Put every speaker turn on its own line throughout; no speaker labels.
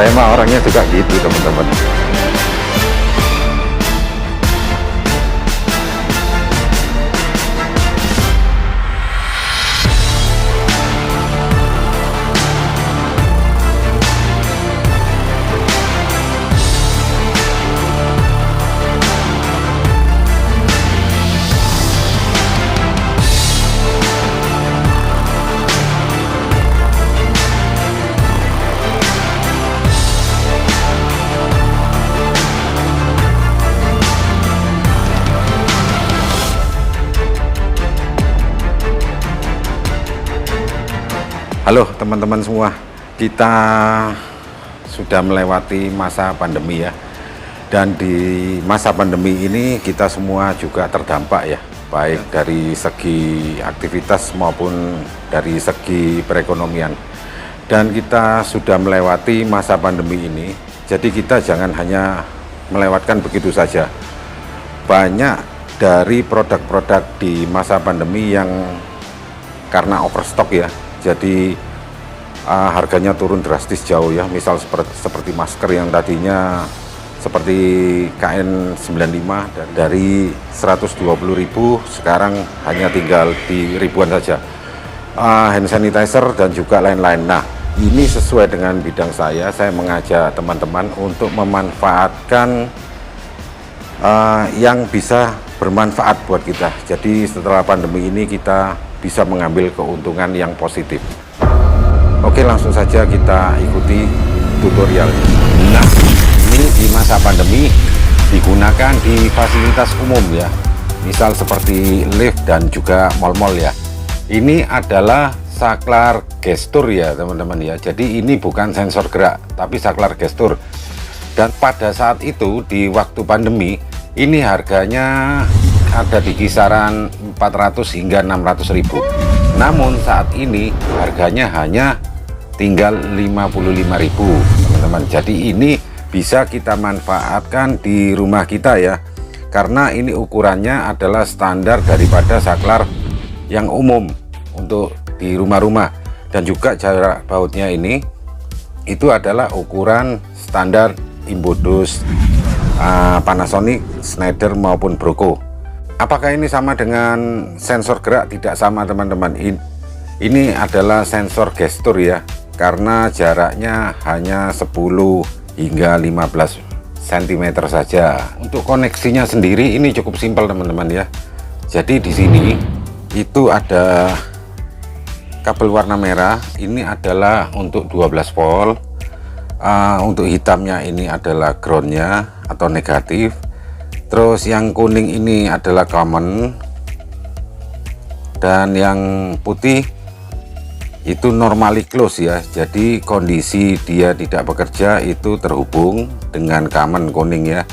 Saya mah orangnya juga gitu teman-teman. Halo teman-teman semua, kita sudah melewati masa pandemi ya. Dan di masa pandemi ini kita semua juga terdampak ya, baik dari segi aktivitas maupun dari segi perekonomian. Dan kita sudah melewati masa pandemi ini, jadi kita jangan hanya melewatkan begitu saja. Banyak dari produk-produk di masa pandemi yang karena overstock ya, jadi harganya turun drastis jauh ya. Misal seperti masker yang tadinya seperti KN95 dari 120.000 sekarang hanya tinggal di ribuan saja. Hand sanitizer dan juga lain-lain. Nah, ini sesuai dengan bidang saya mengajak teman-teman untuk memanfaatkan yang bisa bermanfaat buat kita. Jadi setelah pandemi ini kita bisa mengambil keuntungan yang positif. Oke, langsung saja kita ikuti tutorialnya. Nah, ini di masa pandemi digunakan di fasilitas umum ya, misal seperti lift dan juga mal-mal ya. Ini adalah saklar gestur ya teman-teman ya. Jadi ini bukan sensor gerak tapi saklar gestur. Dan pada saat itu di waktu pandemi ini harganya ada di kisaran 400 hingga 600.000. Namun saat ini harganya hanya tinggal 55.000 teman-teman. Jadi ini bisa kita manfaatkan di rumah kita ya, karena ini ukurannya adalah standar daripada saklar yang umum untuk di rumah-rumah. Dan juga jarak bautnya ini itu adalah ukuran standar Imbodus, Panasonic, Schneider maupun Broco. Apakah ini sama dengan sensor gerak? Tidak sama teman-teman. Ini adalah sensor gestur ya, karena jaraknya hanya 10 hingga 15 cm saja. Untuk koneksinya sendiri ini cukup simpel teman-teman ya. Jadi di sini itu ada kabel warna merah, ini adalah untuk 12 volt. Untuk hitamnya ini adalah groundnya atau negatif. Terus yang kuning ini adalah common, dan yang putih itu normally close ya. Jadi kondisi dia tidak bekerja itu terhubung dengan common kuning ya.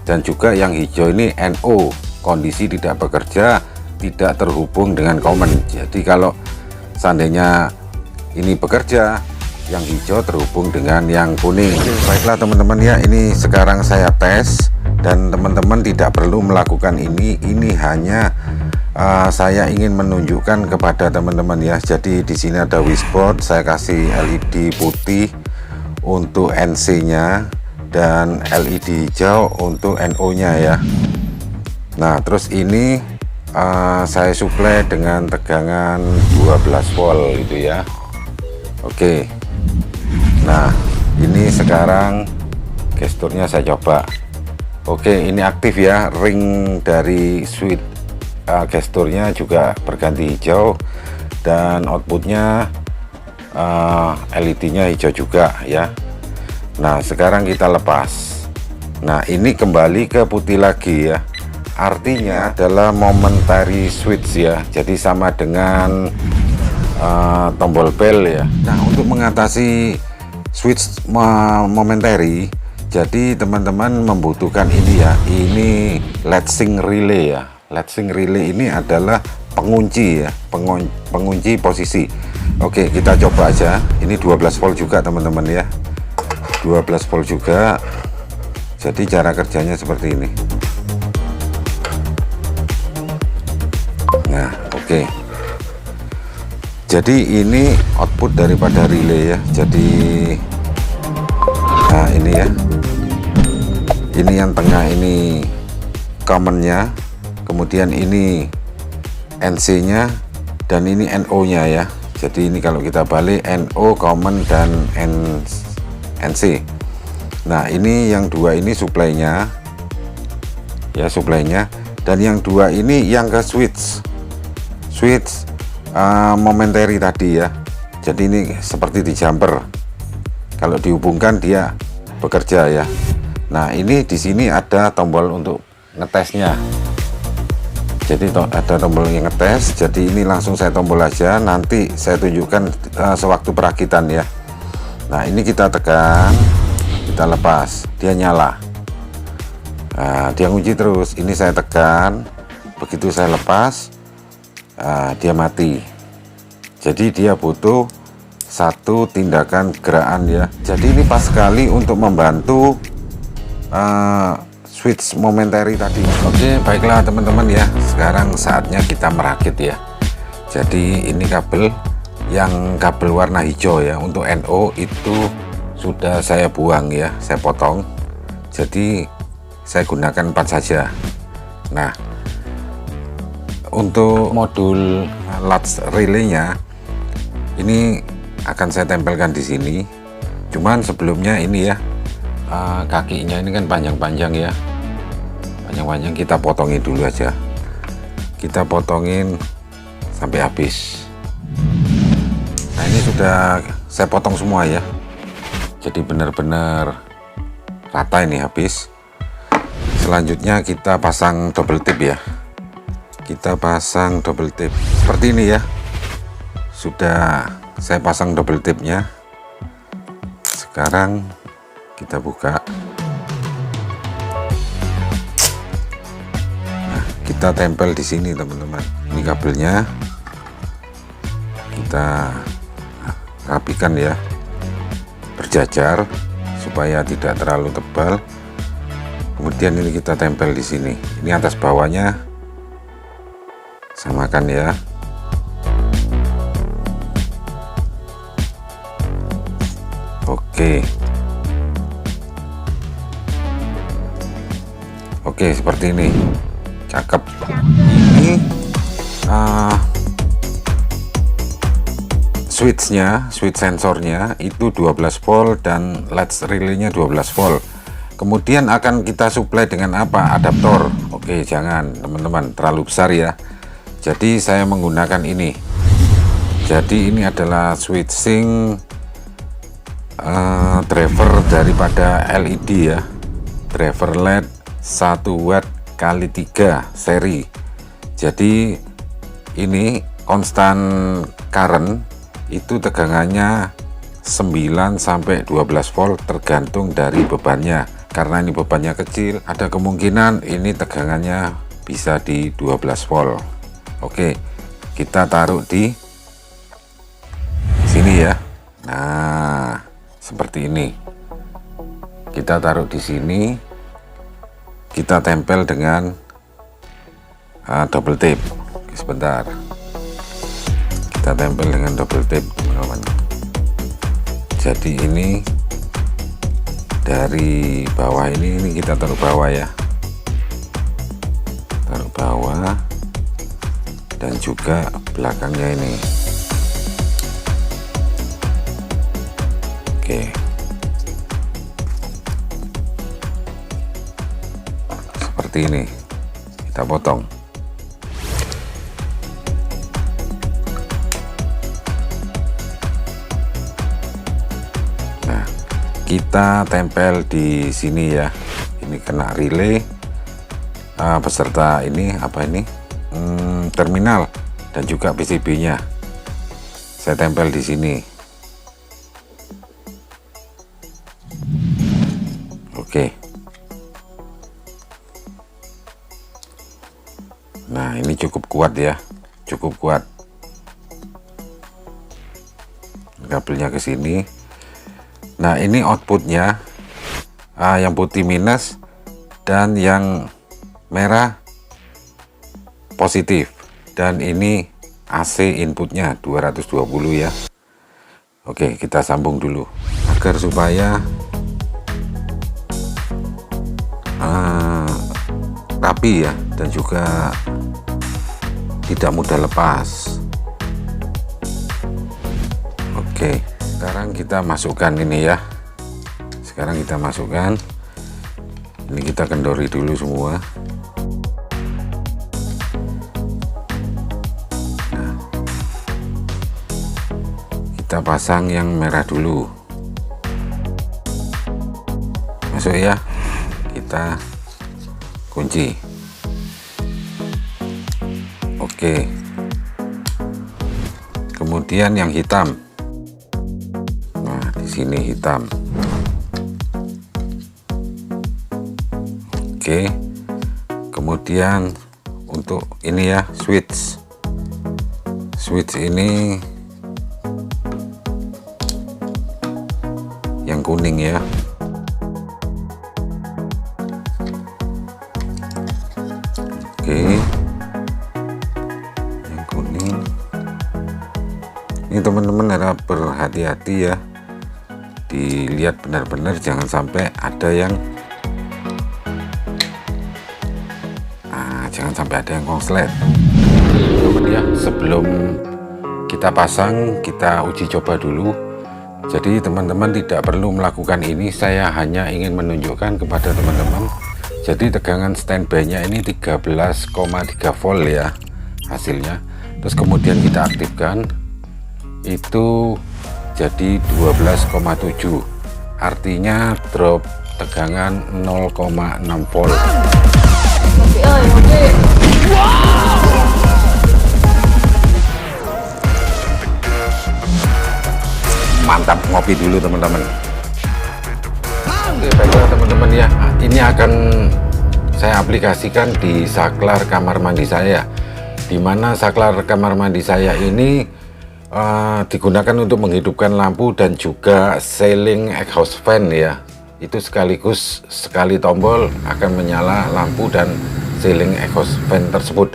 Dan juga yang hijau ini NO, kondisi tidak bekerja, tidak terhubung dengan common. Jadi kalau seandainya ini bekerja, yang hijau terhubung dengan yang kuning. Baiklah teman-teman ya, ini sekarang saya tes. Dan teman-teman tidak perlu melakukan ini hanya saya ingin menunjukkan kepada teman-teman ya. Jadi di sini ada wishboard, saya kasih LED putih untuk NC nya dan LED hijau untuk NO nya ya. Nah terus ini saya suplai dengan tegangan 12 volt itu ya. Oke, nah ini sekarang gesturnya saya coba. Oke, ini aktif ya, ring dari switch gesturnya juga berganti hijau, dan outputnya LED-nya hijau juga ya. Nah sekarang kita lepas. Nah ini kembali ke putih lagi ya, artinya adalah momentary switch ya. Jadi sama dengan tombol bell ya. Nah untuk mengatasi switch momentary, jadi teman-teman membutuhkan ini ya, ini latching relay ya. Latching relay ini adalah pengunci ya, pengunci posisi. Oke, kita coba aja. Ini 12 volt juga teman-teman ya, 12 volt juga. Jadi cara kerjanya seperti ini. Nah oke, jadi ini output daripada relay ya. Jadi Nah ini ya, ini yang tengah ini commonnya, kemudian ini NC nya, dan ini NO nya ya. Jadi ini kalau kita balik NO common dan NC. Nah ini yang dua ini supply-nya ya, supply-nya, dan yang dua ini yang ke switch momentary tadi ya. Jadi ini seperti di jumper, kalau dihubungkan dia bekerja ya. Nah ini di sini ada tombol untuk ngetesnya, jadi ada tombol yang ngetes. Jadi ini langsung saya tombol aja, nanti saya tunjukkan sewaktu perakitan ya. Nah ini kita tekan, kita lepas, dia nyala. Nah, dia ngunci terus. Ini saya tekan, begitu saya lepas, dia mati. Jadi dia butuh satu tindakan gerakan ya. Jadi ini pas sekali untuk membantu switch momentary tadi. Oke, baiklah teman-teman ya, sekarang saatnya kita merakit ya. Jadi ini kabel warna hijau ya, untuk NO itu sudah saya buang ya, saya potong. Jadi saya gunakan 4 saja. Nah untuk modul latch relay-nya ini akan saya tempelkan di sini. Cuman sebelumnya ini ya, kakinya ini kan panjang-panjang ya, panjang-panjang, kita potongin dulu aja, kita potongin sampai habis. Nah ini sudah saya potong semua ya, jadi benar-benar rata ini habis. Selanjutnya kita pasang double tip ya, kita pasang double tip seperti ini ya. Sudah saya pasang double tipnya, sekarang kita buka. Nah, kita tempel di sini teman-teman. Ini kabelnya kita rapikan ya, berjajar supaya tidak terlalu tebal. Kemudian ini kita tempel di sini. Ini atas bawahnya samakan ya. Oke, seperti ini, cakep. Ini switch sensornya itu 12 volt dan latch relay-nya 12 volt. Kemudian akan kita supply dengan apa? Adaptor. Oke, jangan teman-teman terlalu besar ya. Jadi saya menggunakan ini. Jadi ini adalah switching driver daripada LED ya, driver LED 1 watt kali 3 seri. Jadi ini konstan current itu tegangannya 9 sampai 12 volt tergantung dari bebannya. Karena ini bebannya kecil, ada kemungkinan ini tegangannya bisa di 12 volt. Oke, kita taruh di sini ya. Nah, seperti ini. Kita taruh di sini, kita tempel dengan double tape. Oke, sebentar, kita tempel dengan double tape teman-teman. Jadi ini dari bawah ini kita taruh bawah ya, taruh bawah, dan juga belakangnya ini. Oke, seperti ini kita potong. Nah, kita tempel di sini ya. Ini kena relay beserta ini apa ini terminal dan juga PCB-nya. Saya tempel di sini. Oke. Nah, ini cukup kuat ya, cukup kuat. Kabelnya ke sini. Nah, ini outputnya, yang putih minus dan yang merah positif, dan ini AC inputnya 220 ya. Oke, kita sambung dulu agar supaya rapi ya, dan juga tidak mudah lepas. Oke, sekarang kita masukkan ini ya. Sekarang kita masukkan. Ini kita kendori dulu semua. Nah, kita pasang yang merah dulu. Masuk ya. Kita kunci. Oke. Kemudian yang hitam. Nah, di sini hitam. Oke. Kemudian untuk ini ya, switch. Switch ini yang kuning ya. Oke. Yang kuning. Ini teman-teman harap berhati-hati ya. Dilihat benar-benar, jangan sampai ada yang konslet. Teman ya, sebelum kita pasang, kita uji coba dulu. Jadi teman-teman tidak perlu melakukan ini, saya hanya ingin menunjukkan kepada teman-teman. Jadi tegangan standby-nya ini 13,3 volt ya hasilnya. Terus kemudian kita aktifkan, itu jadi 12,7, artinya drop tegangan 0,6 volt. Mantap, ngopi dulu teman-teman. Oke, baiklah teman-teman ya, ini akan saya aplikasikan di saklar kamar mandi saya, dimana saklar kamar mandi saya ini digunakan untuk menghidupkan lampu dan juga ceiling exhaust fan ya. Itu sekaligus sekali tombol akan menyala lampu dan ceiling exhaust fan tersebut.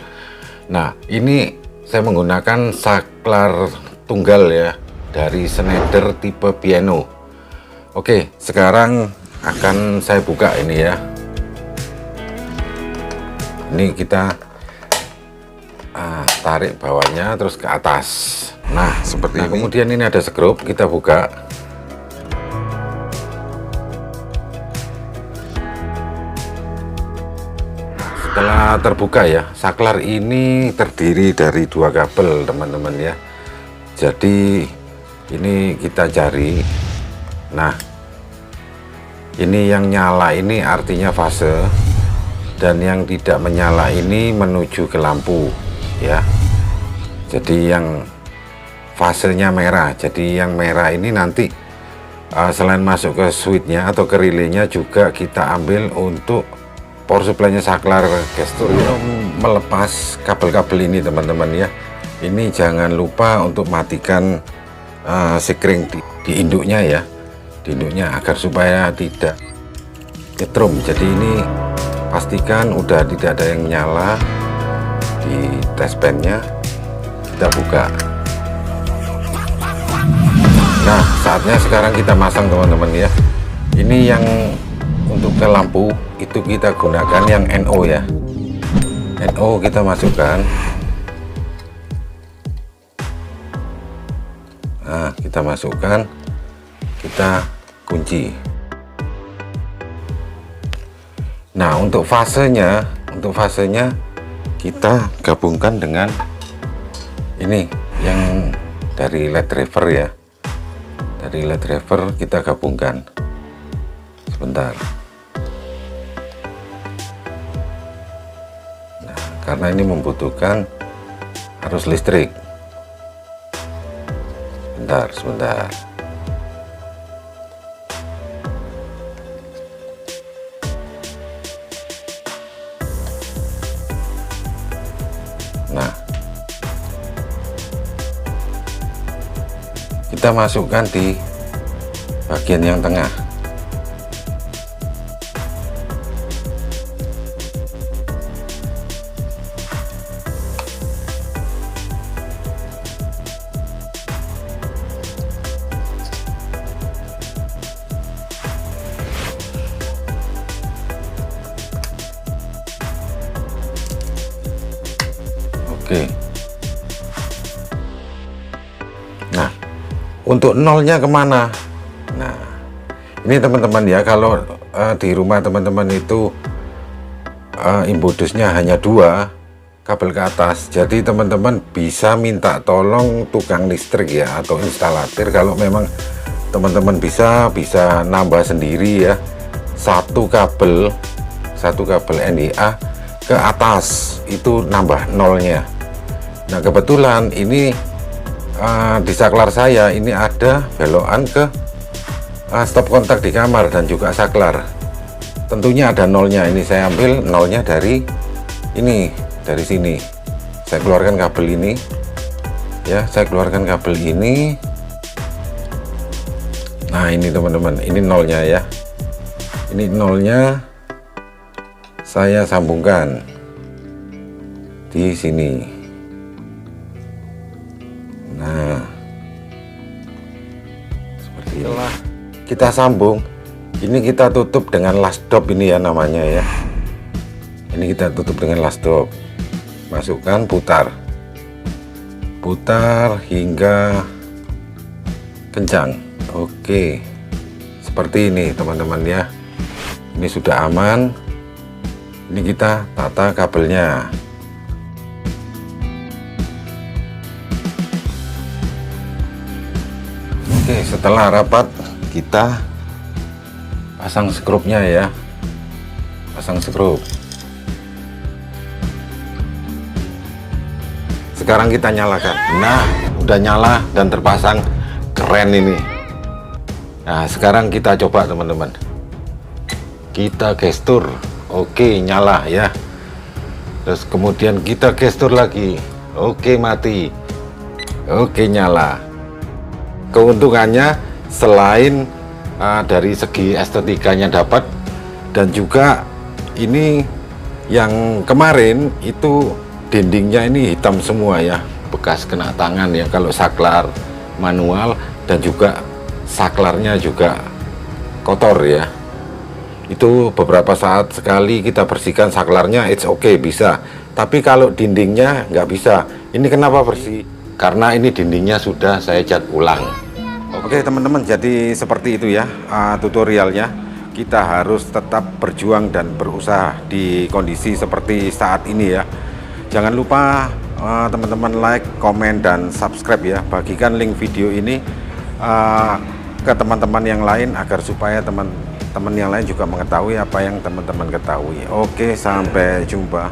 Nah, ini saya menggunakan saklar tunggal ya, dari Schneider tipe piano. Oke, sekarang akan saya buka ini ya. Ini kita tarik bawahnya terus ke atas. Nah, seperti ini. Kemudian ini ada skrup, kita buka. Setelah terbuka ya, saklar ini terdiri dari 2 kabel teman-teman ya. Jadi ini kita cari. Nah, ini yang nyala ini artinya fase, dan yang tidak menyala ini menuju ke lampu ya. Jadi yang fasenya merah, jadi yang merah ini nanti selain masuk ke switchnya atau ke relaynya, juga kita ambil untuk power supply-nya saklar gestur itu melepas kabel-kabel ini teman-teman ya. Ini jangan lupa untuk matikan sekring di induknya ya, di induknya, agar supaya tidak ketrum. Jadi ini pastikan udah tidak ada yang nyala di test pan-nya. Kita buka. Nah, saatnya sekarang kita masang teman-teman ya. Ini yang untuk ke lampu itu kita gunakan yang NO ya. NO kita masukkan. Nah, kita masukkan, kita kunci. Nah, untuk fasenya kita gabungkan dengan ini yang dari LED driver ya. Dari LED driver kita gabungkan. Sebentar. Nah, karena ini membutuhkan arus listrik. Sebentar. Nah, kita masukkan di bagian yang tengah. Oke. Nah, untuk nolnya kemana? Nah, ini teman-teman ya, kalau di rumah teman-teman itu imbudusnya hanya 2 kabel ke atas, jadi teman-teman bisa minta tolong tukang listrik ya, atau instalator. Kalau memang teman-teman bisa nambah sendiri ya, satu kabel NIA ke atas itu nambah nolnya. Nah, kebetulan ini di saklar saya ini ada belokan ke stop kontak di kamar dan juga saklar. Tentunya ada nolnya. Ini saya ambil nolnya dari ini, dari sini. Saya keluarkan kabel ini ya, saya keluarkan kabel ini. Nah, ini teman-teman, ini nolnya ya, ini nolnya saya sambungkan di sini. Nah, seperti itulah kita sambung. Ini kita tutup dengan last stop ini ya namanya ya. Ini kita tutup dengan last stop. Masukkan, putar hingga kencang. Oke, seperti ini teman-teman ya. Ini sudah aman. Ini kita tata kabelnya. Oke, setelah rapat kita pasang skrupnya ya, pasang skrup. Sekarang kita nyalakan. Nah, udah nyala dan terpasang, keren ini. Nah, sekarang kita coba teman-teman, kita gestur. Oke, nyala ya. Terus kemudian kita gestur lagi. Oke, mati. Oke, nyala. Keuntungannya selain dari segi estetikanya dapat, dan juga ini yang kemarin itu dindingnya ini hitam semua ya, bekas kena tangan ya kalau saklar manual, dan juga saklarnya juga kotor ya. Itu beberapa saat sekali kita bersihkan saklarnya, it's okay, bisa. Tapi kalau dindingnya nggak bisa. Ini kenapa bersih? Karena ini dindingnya sudah saya cat ulang. Oke teman-teman, jadi seperti itu ya tutorialnya. Kita harus tetap berjuang dan berusaha di kondisi seperti saat ini ya. Jangan lupa teman-teman like, komen, dan subscribe ya. Bagikan link video ini ke teman-teman yang lain agar supaya teman-teman yang lain juga mengetahui apa yang teman-teman ketahui. Oke, sampai jumpa.